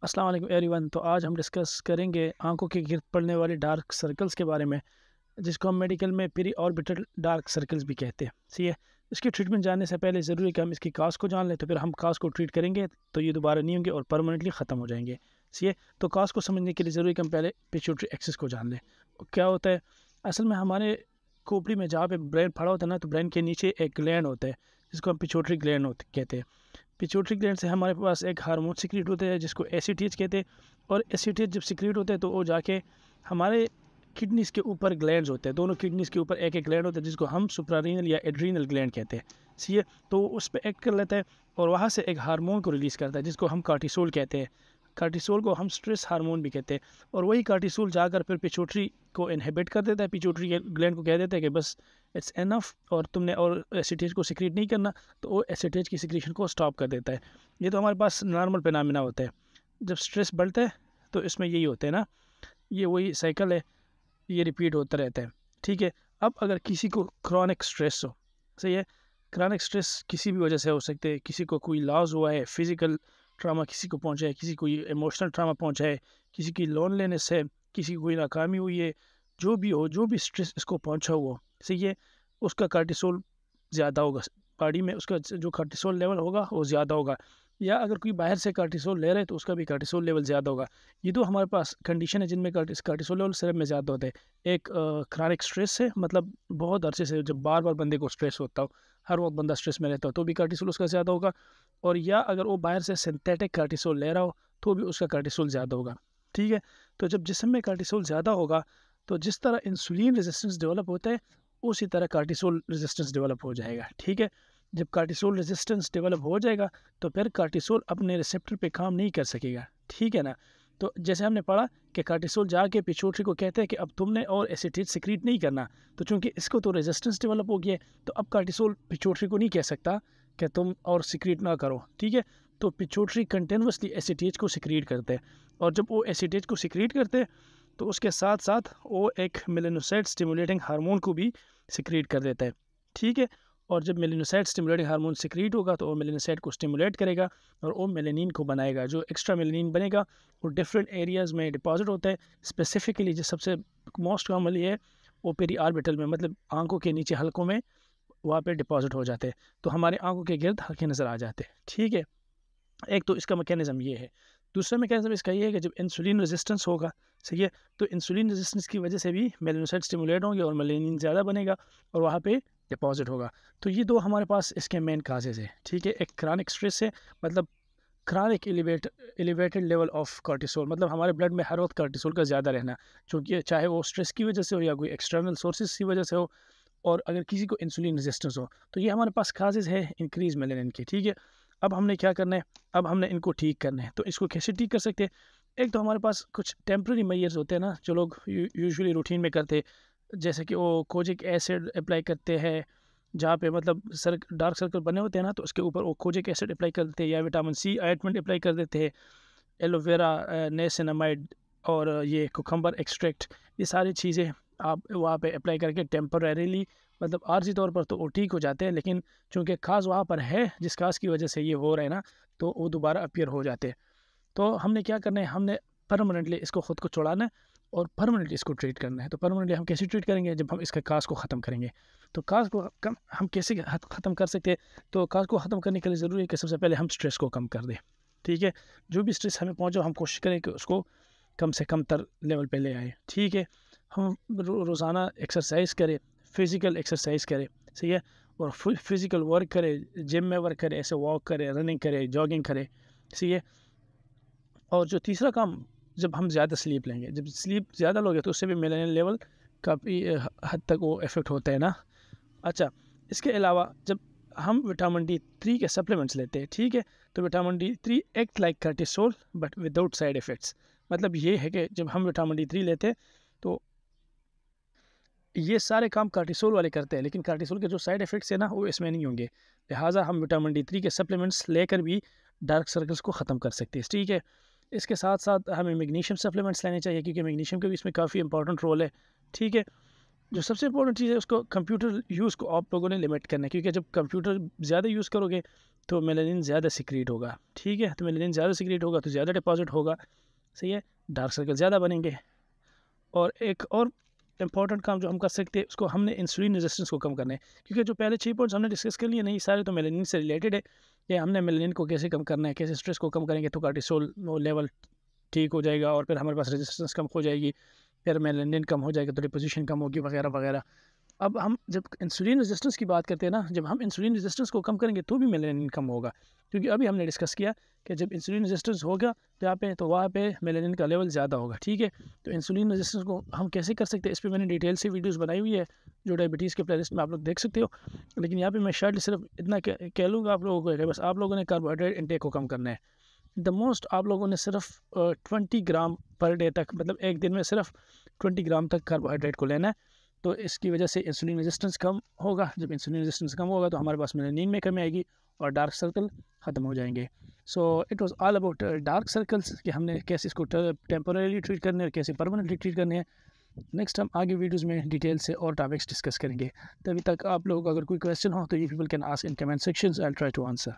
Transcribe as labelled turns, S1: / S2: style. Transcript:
S1: अस्सलाम वालेकुम एवरीवन। तो आज हम डिस्कस करेंगे आंखों के गिर्द पड़ने वाले डार्क सर्कल्स के बारे में, जिसको हम मेडिकल में पेरी ऑर्बिटल डार्क सर्कल्स भी कहते हैं। सही है। इसकी ट्रीटमेंट जानने से पहले ज़रूरी है कि हम इसकी काज को जान लें, तो फिर हम काज को ट्रीट करेंगे तो ये दोबारा नहीं होंगे और परमानेंटली ख़त्म हो जाएंगे। सही है। तो काज को समझने के लिए ज़रूरी है कि हम पहले पिट्यूटरी एक्सिस को जान लें। क्या होता है असल में, हमारे खोपड़ी में जहाँ पे ब्रेन पड़ा होता है ना, तो ब्रेन के नीचे एक ग्लैंड होता है जिसको हम पिट्यूटरी ग्लैंड कहते हैं। पिट्यूटरी ग्लैंड से हमारे पास एक हार्मोन सिक्रीट होता है जिसको एसीटीएच कहते हैं, और एसीटीएच जब सिक्रीट होता है तो वो जाके हमारे किडनीज़ के ऊपर ग्लैंड्स होते हैं। दोनों किडनीज़ के ऊपर एक एक ग्लैंड होता है जिसको हम सुप्रारीनल या एड्रीनल ग्लैंड कहते हैं। सही है। तो उस पर एक्ट कर लेता है और वहाँ से एक हार्मोन को रिलीज़ करता है जिसको हम कार्टिसोल कहते हैं। कार्टिसोल को हम स्ट्रेस हार्मोन भी कहते हैं, और वही कार्टिसोल जाकर फिर पिट्यूटरी को इनहिबिट कर देता है। पिट्यूटरी ग्लैंड को कह देता है कि बस इट्स एनफ, और तुमने और एसीटेज को सिक्रीट नहीं करना, तो वो एसीटेज की सिक्रीशन को स्टॉप कर देता है। ये तो हमारे पास नॉर्मल फिनोमेना होता है। जब स्ट्रेस बढ़ता है तो इसमें यही होता है ना, ये वही साइकिल है, ये रिपीट होता रहता है। ठीक है। अब अगर किसी को क्रॉनिक स्ट्रेस हो, सही है, क्रॉनिक स्ट्रेस किसी भी वजह से हो सकते हैं। किसी को कोई लॉस हुआ है, फिजिकल ट्रामा किसी को पहुंचा है, किसी को इमोशनल ट्रामा पहुंचा है, किसी की लोनलीनेस है, किसी की कोई नाकामी हुई है, जो भी हो, जो भी स्ट्रेस इसको पहुंचा हुआ, सही है, उसका कार्टिसोल ज़्यादा होगा बॉडी में। उसका जो कार्टिसोल लेवल होगा वो ज़्यादा होगा। या अगर कोई बाहर से कार्टिसोल ले रहा है तो उसका भी कार्टिसोल लेवल ज़्यादा होगा। ये तो हमारे पास कंडीशन है जिनमें कार्टिसोल लेवल सिर्फ में ज़्यादा होता है। एक क्रॉनिक स्ट्रेस है, मतलब बहुत अरसे से जब बार बार बंदे को स्ट्रेस होता हो, हर वक्त बंदा स्ट्रेस में रहता हो, तो भी कार्टिसोल उसका ज़्यादा होगा। और या अगर वो बाहर से सिंथेटिक कार्टिसोल ले रहा हो तो भी उसका कार्टिसोल ज़्यादा होगा। ठीक है। तो जब जिस्म में कार्टिसोल ज़्यादा होगा तो जिस तरह इंसुलिन रेजिस्टेंस डेवलप होता है उसी तरह कार्टिसोल रेजिस्टेंस डेवलप हो जाएगा। ठीक है। जब कार्टिसोल रेजिस्टेंस डेवलप हो जाएगा तो फिर कार्टिसोल अपने रिसेप्टर पे काम नहीं कर सकेगा। ठीक है ना। तो जैसे हमने पढ़ा कि कार्टिसोल जाके पिट्यूटरी को कहते हैं कि अब तुमने और एसिटेज सिक्रीट नहीं करना, तो चूंकि इसको तो रेजिस्टेंस डेवलप हो गया है, तो अब कार्टिसोल पिट्यूटरी को नहीं कह सकता कि तुम और सिक्रीट ना करो। ठीक है। तो पिट्यूटरी कंटिन्यूसली एसिटेज को सिक्रीट करते हैं, और जब वो एसिटेज को सिक्रीट करते हैं तो उसके साथ साथ वो एक मेलानोसाइट स्टिमुलेटिंग हार्मोन को भी सिक्रीट कर देता है। ठीक है। और जब मेलानोसाइट स्टिमुलेटिंग हार्मोन सिक्रीट होगा तो वो मेलानोसाइट को स्टिमुलेट करेगा और वो मेलानिन को बनाएगा। जो एक्स्ट्रा मेलानिन बनेगा वो डिफरेंट एरियाज़ में डिपॉजिट होता है। स्पेसिफिकली जो सबसे मोस्ट कॉमनली है वो पेरी ऑर्बिटल में, मतलब आंखों के नीचे हल्कों में, वहाँ पे डिपॉजिट हो जाते हैं, तो हमारे आंखों के गिर्द हल्के नज़र आ जाते हैं। ठीक है। एक तो इसका मैकेनिज्म ये है। दूसरा मैकेनिज्म इसका ये है कि जब इंसुलिन रेजिस्टेंस होगा, सही है, तो इंसुलिन रेजिस्टेंस की वजह से भी मेलानोसाइट स्टिमुलेट होंगे और मेलानिन ज़्यादा बनेगा और वहाँ पे डिपॉजिट होगा। तो ये दो हमारे पास इसके मेन काजेज़ है। ठीक है। एक क्रॉनिक स्ट्रेस है, मतलब chronic elevated level of cortisol, मतलब हमारे ब्लड में हर वक्त कार्टिसोल का ज़्यादा रहना, चूँकि चाहे वो स्ट्रेस की वजह से हो या कोई एक्सटर्नल सोर्सेज की वजह से हो, और अगर किसी को इंसुलिन रेजिस्टेंस हो, तो ये हमारे पास काजेज़ है इंक्रीज मेलानिन की। ठीक है। अब हमने क्या करना है, अब हमने इनको ठीक करना है। तो इसको कैसे ठीक कर सकते हैं? एक तो हमारे पास कुछ टेम्प्रेरी मेजर्स होते हैं ना, जो लोग यूजुअली रूटीन में करते हैं, जैसे कि वो कोजिक एसिड अप्लाई करते हैं, जहाँ पे मतलब डार्क सर्कल बने होते हैं ना, तो उसके ऊपर वो कोजिक एसिड अप्लाई कर देते हैं, या विटामिन सी ऑइंटमेंट अप्लाई कर देते हैं, एलोवेरा, नियासिनामाइड, और ये कुकम्बर एक्सट्रैक्ट, ये सारी चीज़ें आप वहाँ पे अप्लाई करके टेम्परेरीली, मतलब आर्जी तौर पर तो वो ठीक हो जाते हैं, लेकिन चूँकि खास वहाँ पर है जिस खास की वजह से ये हो रहा है ना, तो वो दोबारा अपीयर हो जाते हैं। तो हमने क्या करना है, हमने परमानेंटली इसको ख़ुद को छुड़ाना है और परमानेंटली इसको ट्रीट करना है। तो परमानेंटली हम कैसे ट्रीट करेंगे? जब हम इसका काज को ख़त्म करेंगे। तो काज को हम कैसे ख़त्म कर सकते हैं? तो काज को ख़त्म करने के लिए ज़रूरी है कि सबसे पहले हम स्ट्रेस को कम कर दें। ठीक है। जो भी स्ट्रेस हमें पहुँचा हम कोशिश करें कि उसको कम से कम तर लेवल पे ले आए। ठीक है। हम रोज़ाना एक्सरसाइज करें, फिज़िकल एक्सरसाइज करें, सही है, और फिज़िकल वर्क करें, जिम में वर्क करें, ऐसे वॉक करें, रनिंग करें, जॉगिंग करें, सही है। और जो तीसरा काम, जब हम ज़्यादा स्लीप लेंगे, जब स्लीप ज़्यादा लोगे तो उससे भी मेलानिन लेवल काफ़ी हद तक वो इफ़ेक्ट होता है ना। अच्छा, इसके अलावा जब हम विटामिन D3 के सप्लीमेंट्स लेते हैं, ठीक है, तो vitamin D3 act like cortisol but without side effects. मतलब ये है कि जब हम विटामिन D3 लेते हैं तो ये सारे काम कार्टिसोल वाले करते हैं, लेकिन कार्टिसोल के जो साइड इफ़ेक्ट्स हैं ना वो इसमें नहीं होंगे। लिहाजा हम विटामिन D3 के सप्लीमेंट्स लेकर भी डार्क सर्कल्स को ख़त्म कर सकते हैं। ठीक है। इसके साथ साथ हमें मैग्नीशियम सप्लीमेंट्स लेने चाहिए, क्योंकि मैग्नीशियम का भी इसमें काफ़ी इंपॉर्टेंट रोल है। ठीक है। जो सबसे इम्पोर्टेंट चीज़ है उसको कंप्यूटर यूज़ को आप लोगों ने लिमिट करना है, क्योंकि जब कंप्यूटर ज़्यादा यूज़ करोगे तो मेलानिन ज़्यादा सिक्रीट होगा। ठीक है, तो मेलानिन ज़्यादा सिक्रीट होगा तो ज़्यादा डिपॉजिट होगा, सही है, डार्क सर्कल ज़्यादा बनेंगे। और एक और इम्पॉर्टेंट काम जो हम कर सकते हैं उसको हमने इंसुलिन रेजिस्टेंस को कम करना है, क्योंकि जो पहले 6 पॉइंट्स हमने डिस्कस कर लिए नहीं सारे तो मेलानिन से रिलेटेड है। ये हमने मेलानिन को कैसे कम करना है, कैसे स्ट्रेस को कम करेंगे तो कार्टिसोल लेवल ठीक हो जाएगा और फिर हमारे पास रेजिस्टेंस कम हो जाएगी, फिर मेलानिन कम हो जाएगा तो डिपोजिशन कम होगी वगैरह वगैरह। अब हम जब इंसुलिन रेजिस्टेंस की बात करते हैं ना, जब हम इंसुलिन रेजिस्टेंस को कम करेंगे तो भी मेलानिन कम होगा, क्योंकि अभी हमने डिस्कस किया कि जब इंसुलिन रेजिस्टेंस होगा जहाँ पे तो वहाँ पे मेलानिन का लेवल ज़्यादा होगा। ठीक है, तो इंसुलिन रेजिस्टेंस को हम कैसे कर सकते हैं इस पर मैंने डिटेल से वीडियोस बनाई हुई है जो डायबिटीज़ के प्लेलिस्ट में आप लोग देख सकते हो। लेकिन यहाँ पे मैं शायद सिर्फ इतना कह लूँगा आप लोगों को कि बस आप लोगों ने कार्बोहाइड्रेट इंटेक को कम करना है। द मोस्ट आप लोगों ने सिर्फ 20 ग्राम पर डे तक, मतलब एक दिन में सिर्फ 20 ग्राम तक कार्बोहाइड्रेट को लेना है। तो इसकी वजह से इंसुलिन रेजिस्टेंस कम होगा, जब इंसुलिन रेजिस्टेंस कम होगा तो हमारे पास मेलानिन में कमी आएगी और डार्क सर्कल ख़त्म हो जाएंगे। So it was all about dark circles कि हमने कैसे इसको टेम्पोरेली ट्रीट करने और कैसे परमानेंटली ट्रीट करने हैं। नेक्स्ट हम आगे वीडियोस में डिटेल से और टॉपिक्स डिस्कस करेंगे। तभी तक आप लोग अगर कोई क्वेश्चन हो तो you people can ask in comment sections, I will try to answer.